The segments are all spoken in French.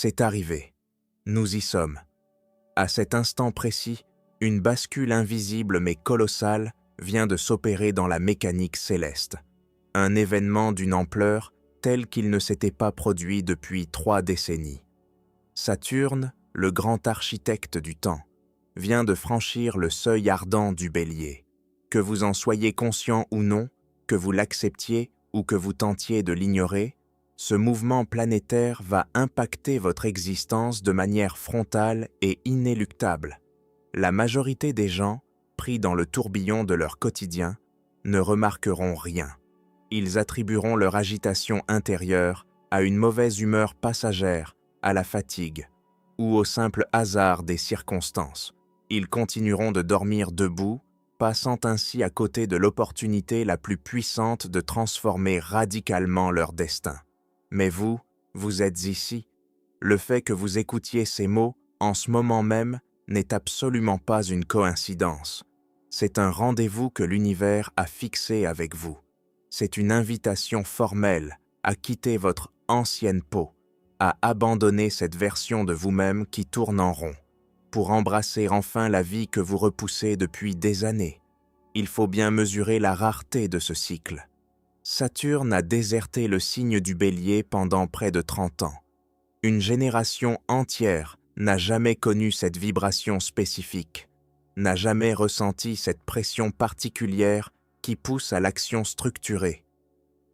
C'est arrivé. Nous y sommes. À cet instant précis, une bascule invisible mais colossale vient de s'opérer dans la mécanique céleste. Un événement d'une ampleur telle qu'il ne s'était pas produit depuis 3 décennies. Saturne, le grand architecte du temps, vient de franchir le seuil ardent du Bélier. Que vous en soyez conscient ou non, que vous l'acceptiez ou que vous tentiez de l'ignorer, ce mouvement planétaire va impacter votre existence de manière frontale et inéluctable. La majorité des gens, pris dans le tourbillon de leur quotidien, ne remarqueront rien. Ils attribueront leur agitation intérieure à une mauvaise humeur passagère, à la fatigue, ou au simple hasard des circonstances. Ils continueront de dormir debout, passant ainsi à côté de l'opportunité la plus puissante de transformer radicalement leur destin. Mais vous, vous êtes ici. Le fait que vous écoutiez ces mots, en ce moment même, n'est absolument pas une coïncidence. C'est un rendez-vous que l'univers a fixé avec vous. C'est une invitation formelle à quitter votre ancienne peau, à abandonner cette version de vous-même qui tourne en rond, pour embrasser enfin la vie que vous repoussez depuis des années. Il faut bien mesurer la rareté de ce cycle. Saturne a déserté le signe du Bélier pendant près de 30 ans. Une génération entière n'a jamais connu cette vibration spécifique, n'a jamais ressenti cette pression particulière qui pousse à l'action structurée.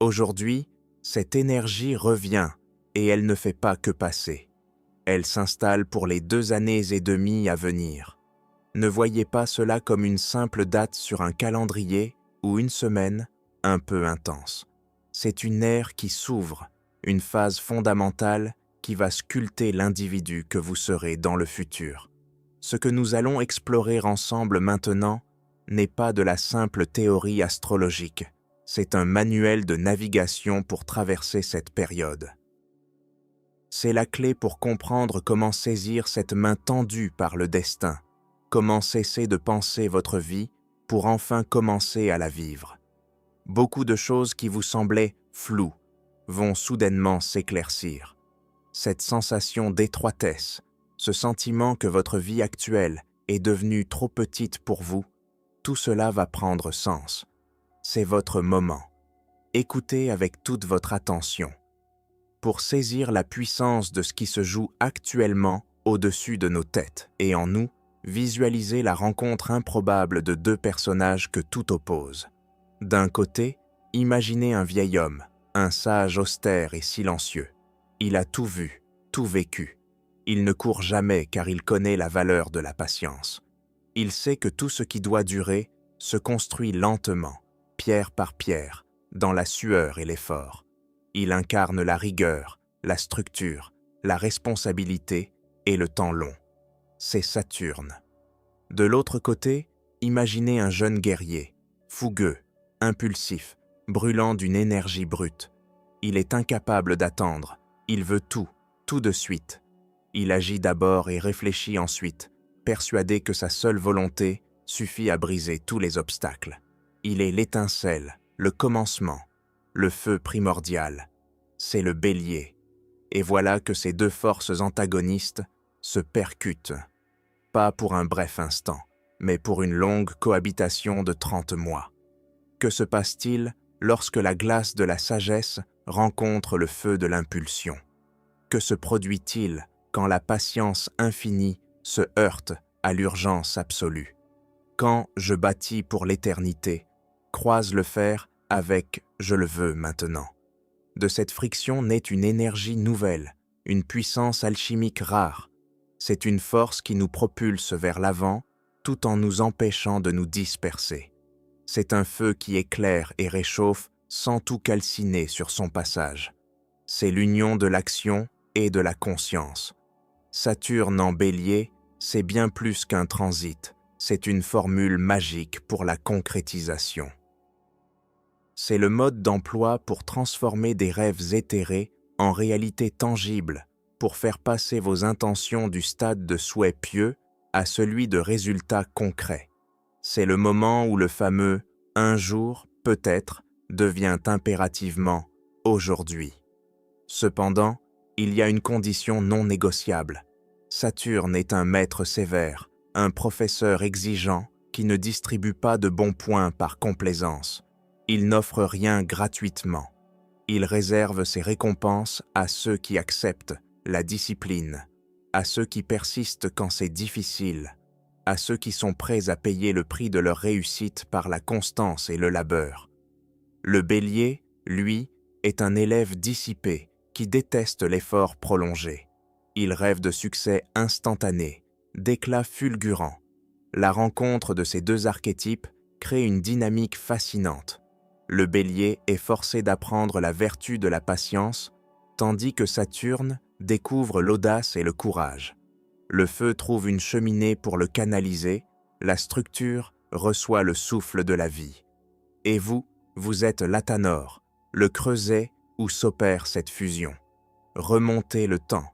Aujourd'hui, cette énergie revient et elle ne fait pas que passer. Elle s'installe pour les 2 années et demie à venir. Ne voyez pas cela comme une simple date sur un calendrier ou une semaine un peu intense. C'est une ère qui s'ouvre, une phase fondamentale qui va sculpter l'individu que vous serez dans le futur. Ce que nous allons explorer ensemble maintenant n'est pas de la simple théorie astrologique, c'est un manuel de navigation pour traverser cette période. C'est la clé pour comprendre comment saisir cette main tendue par le destin, comment cesser de penser votre vie pour enfin commencer à la vivre. Beaucoup de choses qui vous semblaient floues vont soudainement s'éclaircir. Cette sensation d'étroitesse, ce sentiment que votre vie actuelle est devenue trop petite pour vous, tout cela va prendre sens. C'est votre moment. Écoutez avec toute votre attention. Pour saisir la puissance de ce qui se joue actuellement au-dessus de nos têtes et en nous, visualisez la rencontre improbable de 2 personnages que tout oppose. D'un côté, imaginez un vieil homme, un sage austère et silencieux. Il a tout vu, tout vécu. Il ne court jamais car il connaît la valeur de la patience. Il sait que tout ce qui doit durer se construit lentement, pierre par pierre, dans la sueur et l'effort. Il incarne la rigueur, la structure, la responsabilité et le temps long. C'est Saturne. De l'autre côté, imaginez un jeune guerrier, fougueux, impulsif, brûlant d'une énergie brute. Il est incapable d'attendre, il veut tout de suite. Il agit d'abord et réfléchit ensuite, persuadé que sa seule volonté suffit à briser tous les obstacles. Il est l'étincelle, le commencement, le feu primordial. C'est le Bélier. Et voilà que ces 2 forces antagonistes se percutent. Pas pour un bref instant, mais pour une longue cohabitation de 30 mois. Que se passe-t-il lorsque la glace de la sagesse rencontre le feu de l'impulsion? Que se produit-il quand la patience infinie se heurte à l'urgence absolue? Quand je bâtis pour l'éternité, croise le fer avec je le veux maintenant. De cette friction naît une énergie nouvelle, une puissance alchimique rare. C'est une force qui nous propulse vers l'avant tout en nous empêchant de nous disperser. C'est un feu qui éclaire et réchauffe sans tout calciner sur son passage. C'est l'union de l'action et de la conscience. Saturne en Bélier, c'est bien plus qu'un transit, c'est une formule magique pour la concrétisation. C'est le mode d'emploi pour transformer des rêves éthérés en réalité tangible, pour faire passer vos intentions du stade de souhait pieux à celui de résultats concrets. C'est le moment où le fameux « un jour, peut-être » devient impérativement « aujourd'hui ». Cependant, il y a une condition non négociable. Saturne est un maître sévère, un professeur exigeant qui ne distribue pas de bons points par complaisance. Il n'offre rien gratuitement. Il réserve ses récompenses à ceux qui acceptent la discipline, à ceux qui persistent quand c'est difficile, à ceux qui sont prêts à payer le prix de leur réussite par la constance et le labeur. Le Bélier, lui, est un élève dissipé qui déteste l'effort prolongé. Il rêve de succès instantané, d'éclat fulgurant. La rencontre de ces deux archétypes crée une dynamique fascinante. Le Bélier est forcé d'apprendre la vertu de la patience, tandis que Saturne découvre l'audace et le courage. Le feu trouve une cheminée pour le canaliser, la structure reçoit le souffle de la vie. Et vous, vous êtes l'Athanor, le creuset où s'opère cette fusion. Remontez le temps.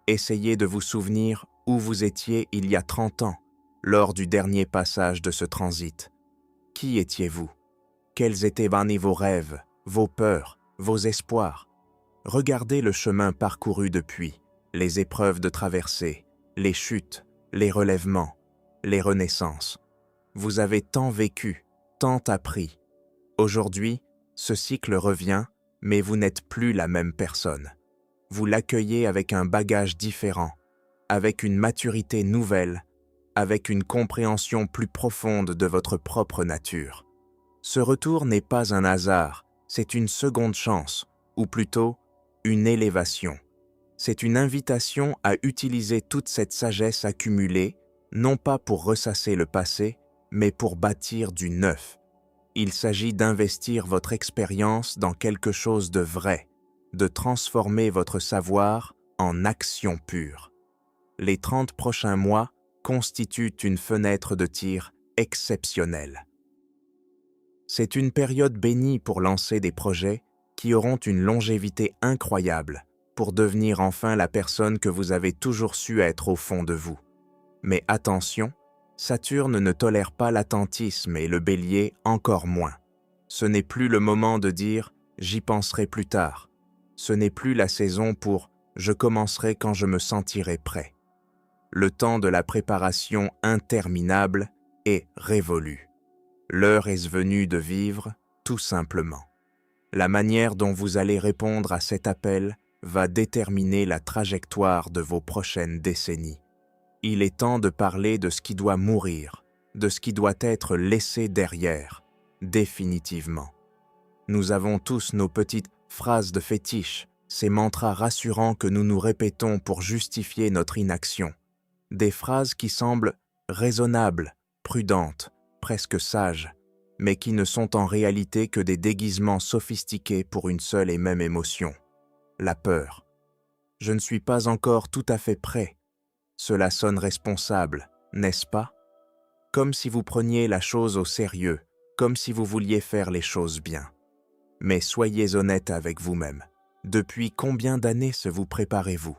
Essayez de vous souvenir où vous étiez il y a 30 ans, lors du dernier passage de ce transit. Qui étiez-vous? Quels étaient vos rêves, vos peurs, vos espoirs? Regardez le chemin parcouru depuis, les épreuves de traversée, les chutes, les relèvements, les renaissances. Vous avez tant vécu, tant appris. Aujourd'hui, ce cycle revient, mais vous n'êtes plus la même personne. Vous l'accueillez avec un bagage différent, avec une maturité nouvelle, avec une compréhension plus profonde de votre propre nature. Ce retour n'est pas un hasard, c'est une seconde chance, ou plutôt une élévation. C'est une invitation à utiliser toute cette sagesse accumulée, non pas pour ressasser le passé, mais pour bâtir du neuf. Il s'agit d'investir votre expérience dans quelque chose de vrai, de transformer votre savoir en action pure. Les 30 prochains mois constituent une fenêtre de tir exceptionnelle. C'est une période bénie pour lancer des projets qui auront une longévité incroyable pour devenir enfin la personne que vous avez toujours su être au fond de vous. Mais attention, Saturne ne tolère pas l'attentisme et le Bélier encore moins. Ce n'est plus le moment de dire « j'y penserai plus tard ». Ce n'est plus la saison pour « je commencerai quand je me sentirai prêt ». Le temps de la préparation interminable est révolu. L'heure est venue de vivre, tout simplement. La manière dont vous allez répondre à cet appel va déterminer la trajectoire de vos prochaines décennies. Il est temps de parler de ce qui doit mourir, de ce qui doit être laissé derrière, définitivement. Nous avons tous nos petites phrases de fétiche, ces mantras rassurants que nous nous répétons pour justifier notre inaction. Des phrases qui semblent raisonnables, prudentes, presque sages, mais qui ne sont en réalité que des déguisements sophistiqués pour une seule et même émotion, la peur. Je ne suis pas encore tout à fait prêt. Cela sonne responsable, n'est-ce pas? Comme si vous preniez la chose au sérieux, comme si vous vouliez faire les choses bien. Mais soyez honnête avec vous-même. Depuis combien d'années se vous préparez-vous?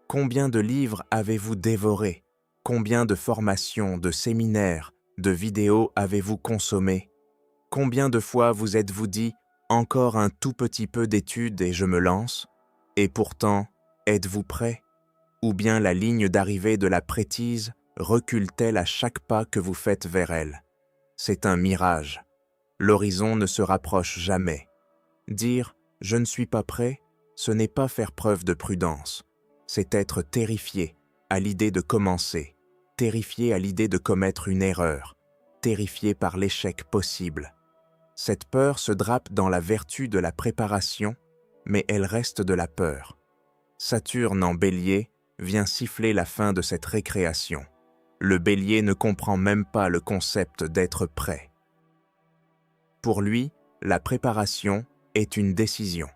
Combien de livres avez-vous dévorés? Combien de formations, de séminaires, de vidéos avez-vous consommé? Combien de fois vous êtes-vous dit « encore un tout petit peu d'études et je me lance » et pourtant, êtes-vous prêt? Ou bien la ligne d'arrivée de la prêtise recule-t-elle à chaque pas que vous faites vers elle? C'est un mirage. L'horizon ne se rapproche jamais. Dire « je ne suis pas prêt », ce n'est pas faire preuve de prudence. C'est être terrifié à l'idée de commencer, terrifié à l'idée de commettre une erreur, terrifié par l'échec possible. Cette peur se drape dans la vertu de la préparation, mais elle reste de la peur. Saturne en Bélier vient siffler la fin de cette récréation. Le Bélier ne comprend même pas le concept d'être prêt. Pour lui, la préparation est une décision.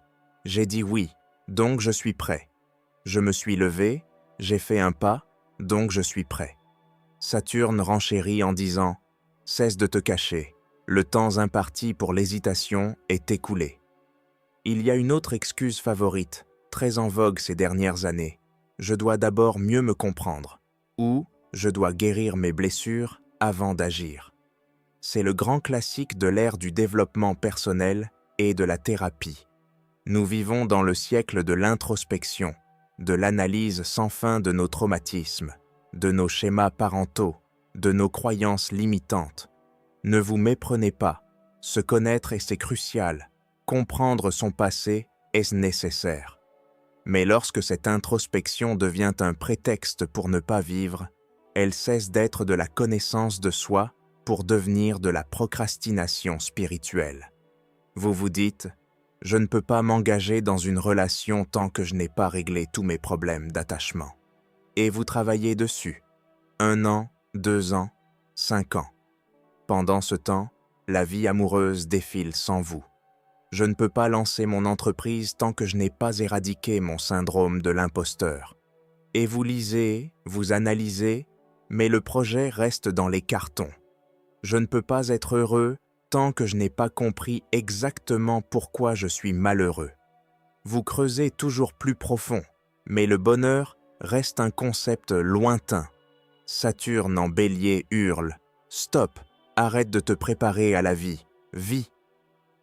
J'ai dit oui, donc je suis prêt. Je me suis levé, j'ai fait un pas, donc je suis prêt. Saturne renchérit en disant « Cesse de te cacher, le temps imparti pour l'hésitation est écoulé. » Il y a une autre excuse favorite, très en vogue ces dernières années. Je dois d'abord mieux me comprendre, ou je dois guérir mes blessures avant d'agir. C'est le grand classique de l'ère du développement personnel et de la thérapie. Nous vivons dans le siècle de l'introspection, de l'analyse sans fin de nos traumatismes, de nos schémas parentaux, de nos croyances limitantes. Ne vous méprenez pas, se connaître c'est crucial, comprendre son passé est nécessaire. Mais lorsque cette introspection devient un prétexte pour ne pas vivre, elle cesse d'être de la connaissance de soi pour devenir de la procrastination spirituelle. Vous vous dites « Je ne peux pas m'engager dans une relation tant que je n'ai pas réglé tous mes problèmes d'attachement. » Et vous travaillez dessus. 1 an, 2 ans, 5 ans. Pendant ce temps, la vie amoureuse défile sans vous. Je ne peux pas lancer mon entreprise tant que je n'ai pas éradiqué mon syndrome de l'imposteur. Et vous lisez, vous analysez, mais le projet reste dans les cartons. Je ne peux pas être heureux tant que je n'ai pas compris exactement pourquoi je suis malheureux. Vous creusez toujours plus profond, mais le bonheur reste un concept lointain. Saturne en Bélier hurle « Stop, arrête de te préparer à la vie, vis !»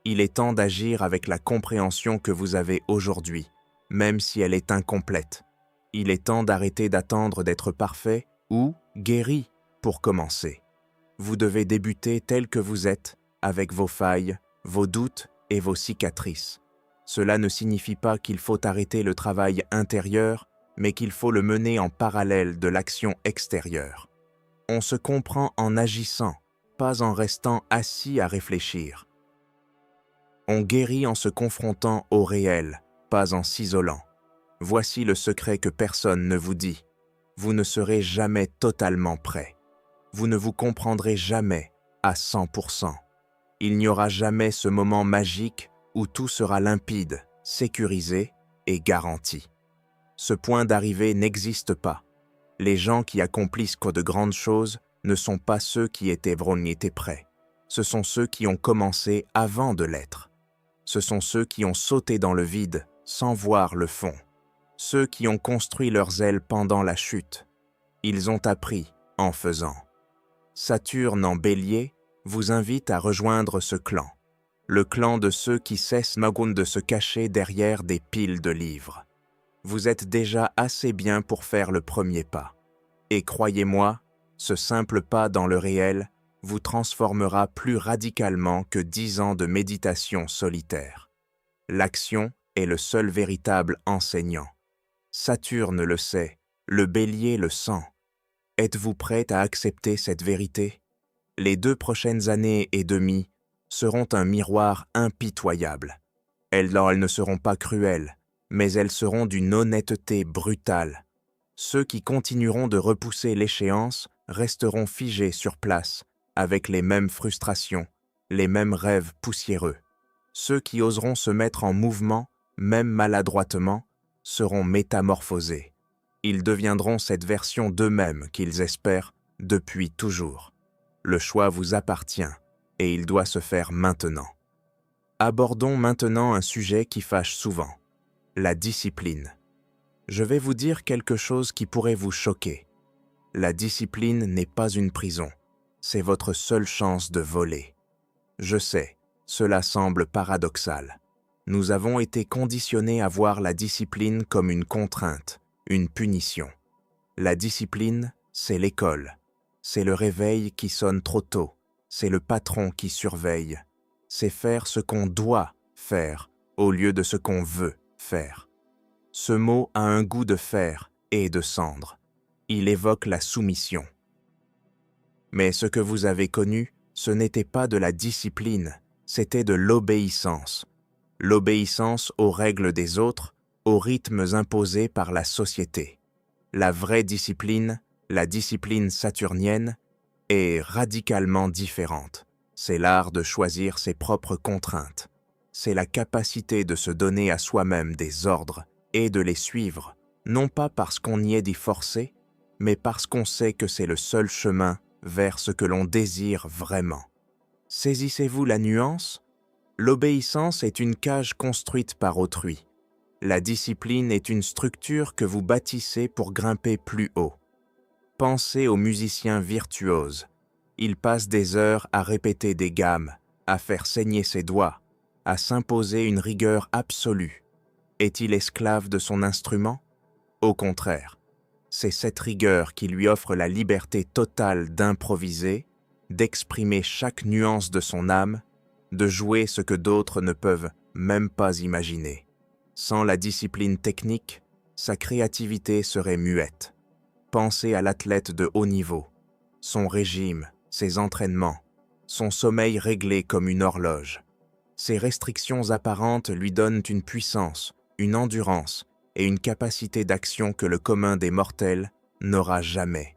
Il est temps d'agir avec la compréhension que vous avez aujourd'hui, même si elle est incomplète. Il est temps d'arrêter d'attendre d'être parfait ou guéri pour commencer. Vous devez débuter tel que vous êtes, avec vos failles, vos doutes et vos cicatrices. Cela ne signifie pas qu'il faut arrêter le travail intérieur, mais qu'il faut le mener en parallèle de l'action extérieure. On se comprend en agissant, pas en restant assis à réfléchir. On guérit en se confrontant au réel, pas en s'isolant. Voici le secret que personne ne vous dit. Vous ne serez jamais totalement prêt. Vous ne vous comprendrez jamais à 100%. Il n'y aura jamais ce moment magique où tout sera limpide, sécurisé et garanti. Ce point d'arrivée n'existe pas. Les gens qui accomplissent de grandes choses ne sont pas ceux qui étaient prêts. Ce sont ceux qui ont commencé avant de l'être. Ce sont ceux qui ont sauté dans le vide sans voir le fond. Ceux qui ont construit leurs ailes pendant la chute. Ils ont appris en faisant. Saturne en Bélier vous invite à rejoindre ce clan. Le clan de ceux qui cessent de se cacher derrière des piles de livres. Vous êtes déjà assez bien pour faire le premier pas. Et croyez-moi, ce simple pas dans le réel vous transformera plus radicalement que 10 ans de méditation solitaire. L'action est le seul véritable enseignant. Saturne le sait, le Bélier le sent. Êtes-vous prêt à accepter cette vérité? Les 2 prochaines années et demie seront un miroir impitoyable. Elles ne seront pas cruelles, mais elles seront d'une honnêteté brutale. Ceux qui continueront de repousser l'échéance resteront figés sur place, avec les mêmes frustrations, les mêmes rêves poussiéreux. Ceux qui oseront se mettre en mouvement, même maladroitement, seront métamorphosés. Ils deviendront cette version d'eux-mêmes qu'ils espèrent depuis toujours. Le choix vous appartient et il doit se faire maintenant. Abordons maintenant un sujet qui fâche souvent, la discipline. Je vais vous dire quelque chose qui pourrait vous choquer. La discipline n'est pas une prison, c'est votre seule chance de voler. Je sais, cela semble paradoxal. Nous avons été conditionnés à voir la discipline comme une contrainte, une punition. La discipline, c'est l'école. C'est le réveil qui sonne trop tôt. C'est le patron qui surveille. C'est faire ce qu'on doit faire au lieu de ce qu'on veut faire. Ce mot a un goût de fer et de cendre. Il évoque la soumission. Mais ce que vous avez connu, ce n'était pas de la discipline, c'était de l'obéissance. L'obéissance aux règles des autres, aux rythmes imposés par la société. La vraie discipline, la discipline saturnienne, est radicalement différente. C'est l'art de choisir ses propres contraintes. C'est la capacité de se donner à soi-même des ordres et de les suivre, non pas parce qu'on y est d'y forcer, mais parce qu'on sait que c'est le seul chemin vers ce que l'on désire vraiment. Saisissez-vous la nuance? L'obéissance est une cage construite par autrui. La discipline est une structure que vous bâtissez pour grimper plus haut. Pensez aux musiciens virtuoses. Ils passent des heures à répéter des gammes, à faire saigner ses doigts, à s'imposer une rigueur absolue. Est-il esclave de son instrument? Au contraire, c'est cette rigueur qui lui offre la liberté totale d'improviser, d'exprimer chaque nuance de son âme, de jouer ce que d'autres ne peuvent même pas imaginer. Sans la discipline technique, sa créativité serait muette. Pensez à l'athlète de haut niveau, son régime, ses entraînements, son sommeil réglé comme une horloge. Ces restrictions apparentes lui donnent une puissance, une endurance et une capacité d'action que le commun des mortels n'aura jamais.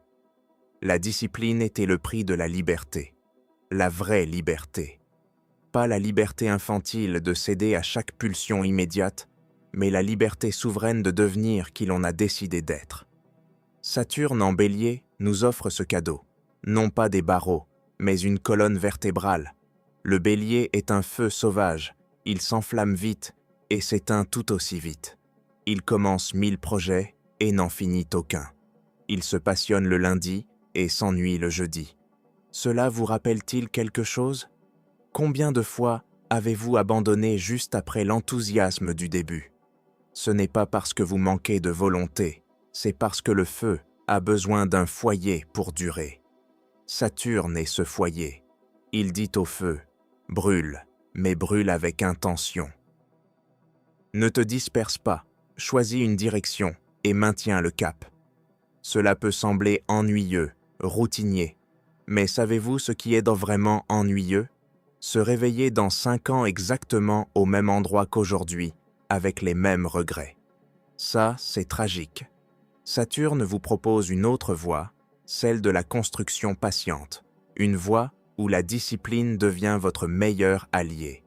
La discipline était le prix de la liberté, la vraie liberté. Pas la liberté infantile de céder à chaque pulsion immédiate, mais la liberté souveraine de devenir qui l'on a décidé d'être. Saturne en Bélier nous offre ce cadeau, non pas des barreaux, mais une colonne vertébrale. Le Bélier est un feu sauvage, il s'enflamme vite et s'éteint tout aussi vite. Il commence 1000 projets et n'en finit aucun. Il se passionne le lundi et s'ennuie le jeudi. Cela vous rappelle-t-il quelque chose ? Combien de fois avez-vous abandonné juste après l'enthousiasme du début ? Ce n'est pas parce que vous manquez de volonté, c'est parce que le feu a besoin d'un foyer pour durer. Saturne est ce foyer. Il dit au feu, brûle, mais brûle avec intention. Ne te disperse pas, choisis une direction et maintiens le cap. Cela peut sembler ennuyeux, routinier, mais savez-vous ce qui est vraiment ennuyeux ? Se réveiller dans 5 ans exactement au même endroit qu'aujourd'hui, avec les mêmes regrets. Ça, c'est tragique. Saturne vous propose une autre voie, celle de la construction patiente, une voie où la discipline devient votre meilleur allié.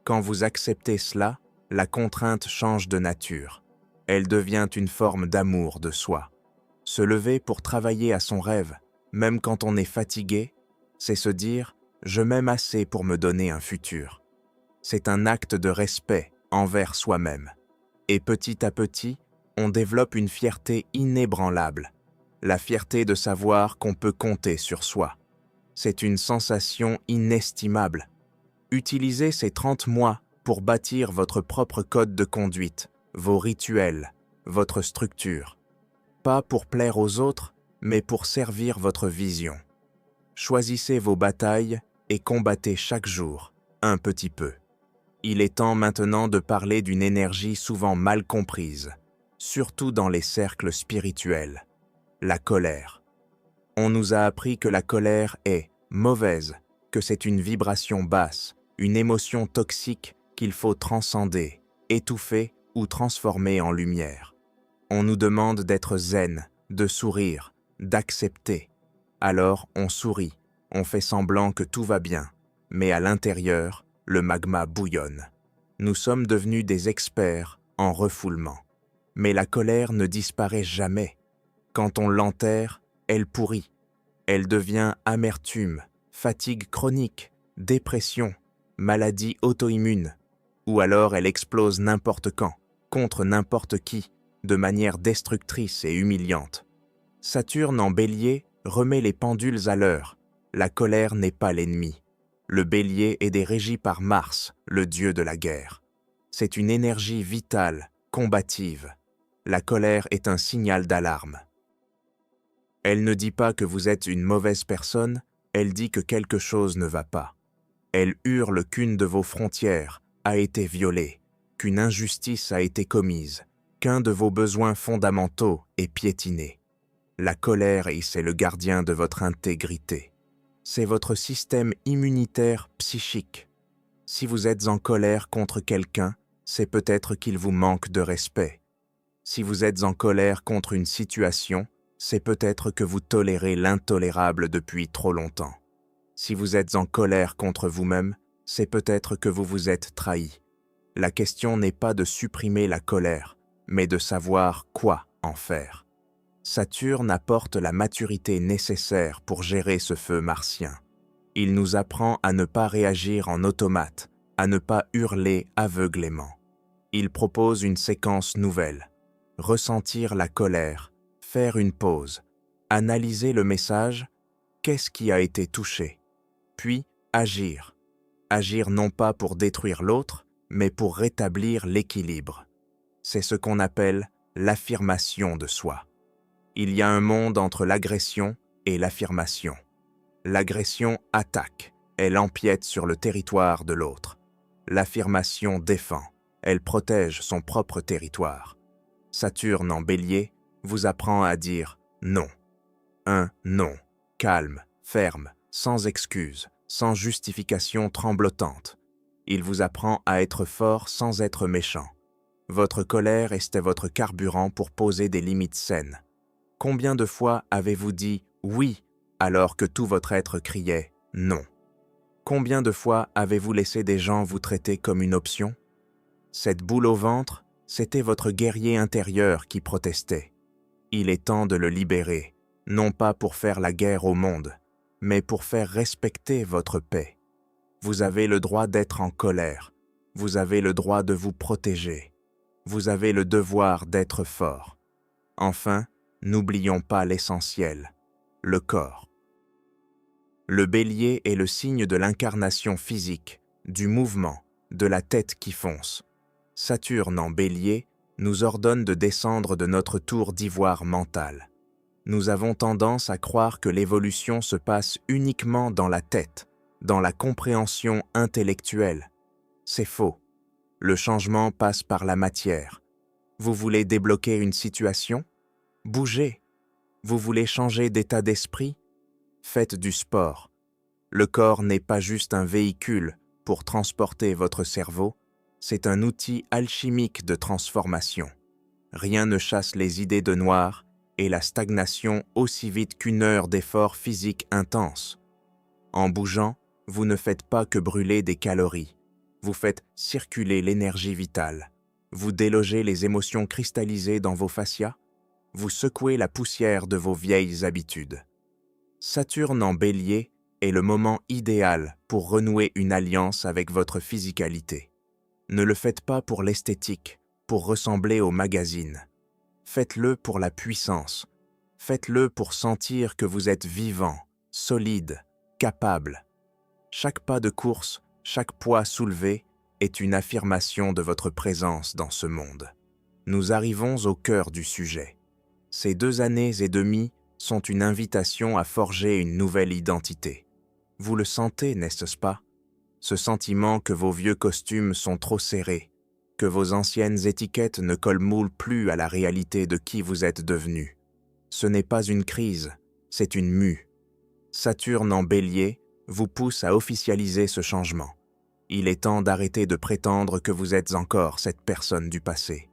Quand vous acceptez cela, la contrainte change de nature. Elle devient une forme d'amour de soi. Se lever pour travailler à son rêve, même quand on est fatigué, c'est se dire « je m'aime assez pour me donner un futur ». C'est un acte de respect envers soi-même. Et petit à petit, on développe une fierté inébranlable, la fierté de savoir qu'on peut compter sur soi. C'est une sensation inestimable. Utilisez ces 30 mois pour bâtir votre propre code de conduite, vos rituels, votre structure. Pas pour plaire aux autres, mais pour servir votre vision. Choisissez vos batailles et combattez chaque jour, un petit peu. Il est temps maintenant de parler d'une énergie souvent mal comprise, surtout dans les cercles spirituels, la colère. On nous a appris que la colère est mauvaise, que c'est une vibration basse, une émotion toxique qu'il faut transcender, étouffer ou transformer en lumière. On nous demande d'être zen, de sourire, d'accepter. Alors on sourit, on fait semblant que tout va bien, mais à l'intérieur, le magma bouillonne. Nous sommes devenus des experts en refoulement. Mais la colère ne disparaît jamais. Quand on l'enterre, elle pourrit. Elle devient amertume, fatigue chronique, dépression, maladie auto-immune. Ou alors elle explose n'importe quand, contre n'importe qui, de manière destructrice et humiliante. Saturne en Bélier remet les pendules à l'heure. La colère n'est pas l'ennemi. Le Bélier est régi par Mars, le dieu de la guerre. C'est une énergie vitale, combative. La colère est un signal d'alarme. Elle ne dit pas que vous êtes une mauvaise personne, elle dit que quelque chose ne va pas. Elle hurle qu'une de vos frontières a été violée, qu'une injustice a été commise, qu'un de vos besoins fondamentaux est piétiné. La colère, c'est le gardien de votre intégrité. C'est votre système immunitaire psychique. Si vous êtes en colère contre quelqu'un, c'est peut-être qu'il vous manque de respect. Si vous êtes en colère contre une situation, c'est peut-être que vous tolérez l'intolérable depuis trop longtemps. Si vous êtes en colère contre vous-même, c'est peut-être que vous vous êtes trahi. La question n'est pas de supprimer la colère, mais de savoir quoi en faire. Saturne apporte la maturité nécessaire pour gérer ce feu martien. Il nous apprend à ne pas réagir en automate, à ne pas hurler aveuglément. Il propose une séquence nouvelle. Ressentir la colère, faire une pause, analyser le message, qu'est-ce qui a été touché, puis agir. Agir non pas pour détruire l'autre, mais pour rétablir l'équilibre. C'est ce qu'on appelle l'affirmation de soi. Il y a un monde entre l'agression et l'affirmation. L'agression attaque, elle empiète sur le territoire de l'autre. L'affirmation défend, elle protège son propre territoire. Saturne en Bélier vous apprend à dire non. Un non, calme, ferme, sans excuse, sans justification tremblotante. Il vous apprend à être fort sans être méchant. Votre colère était votre carburant pour poser des limites saines. Combien de fois avez-vous dit « oui » alors que tout votre être criait « non » ? Combien de fois avez-vous laissé des gens vous traiter comme une option ? Cette boule au ventre, c'était votre guerrier intérieur qui protestait. Il est temps de le libérer, non pas pour faire la guerre au monde, mais pour faire respecter votre paix. Vous avez le droit d'être en colère, vous avez le droit de vous protéger, vous avez le devoir d'être fort. Enfin, n'oublions pas l'essentiel, le corps. Le Bélier est le signe de l'incarnation physique, du mouvement, de la tête qui fonce. Saturne en Bélier nous ordonne de descendre de notre tour d'ivoire mental. Nous avons tendance à croire que l'évolution se passe uniquement dans la tête, dans la compréhension intellectuelle. C'est faux. Le changement passe par la matière. Vous voulez débloquer une situation ? Bougez. Vous voulez changer d'état d'esprit ? Faites du sport. Le corps n'est pas juste un véhicule pour transporter votre cerveau, c'est un outil alchimique de transformation. Rien ne chasse les idées de noir et la stagnation aussi vite qu'une heure d'effort physique intense. En bougeant, vous ne faites pas que brûler des calories, vous faites circuler l'énergie vitale, vous délogez les émotions cristallisées dans vos fascias, vous secouez la poussière de vos vieilles habitudes. Saturne en Bélier est le moment idéal pour renouer une alliance avec votre physicalité. Ne le faites pas pour l'esthétique, pour ressembler au magazine. Faites-le pour la puissance. Faites-le pour sentir que vous êtes vivant, solide, capable. Chaque pas de course, chaque poids soulevé est une affirmation de votre présence dans ce monde. Nous arrivons au cœur du sujet. Ces 2 années et demie sont une invitation à forger une nouvelle identité. Vous le sentez, n'est-ce pas ? Ce sentiment que vos vieux costumes sont trop serrés, que vos anciennes étiquettes ne collent plus à la réalité de qui vous êtes devenu. Ce n'est pas une crise, c'est une mue. Saturne en Bélier vous pousse à officialiser ce changement. Il est temps d'arrêter de prétendre que vous êtes encore cette personne du passé.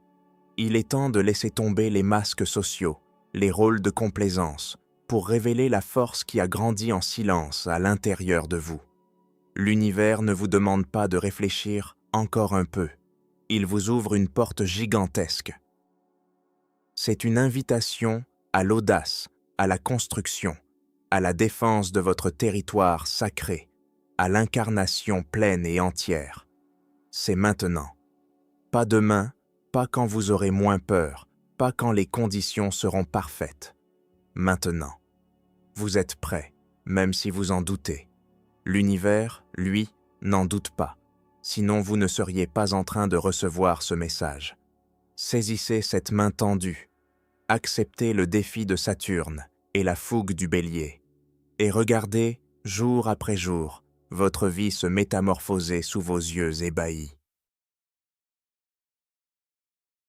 Il est temps de laisser tomber les masques sociaux, les rôles de complaisance, pour révéler la force qui a grandi en silence à l'intérieur de vous. L'univers ne vous demande pas de réfléchir encore un peu. Il vous ouvre une porte gigantesque. C'est une invitation à l'audace, à la construction, à la défense de votre territoire sacré, à l'incarnation pleine et entière. C'est maintenant. Pas demain, pas quand vous aurez moins peur, pas quand les conditions seront parfaites. Maintenant. Vous êtes prêt, même si vous en doutez. L'univers, lui, n'en doute pas, sinon vous ne seriez pas en train de recevoir ce message. Saisissez cette main tendue, acceptez le défi de Saturne et la fougue du Bélier, et regardez, jour après jour, votre vie se métamorphoser sous vos yeux ébahis.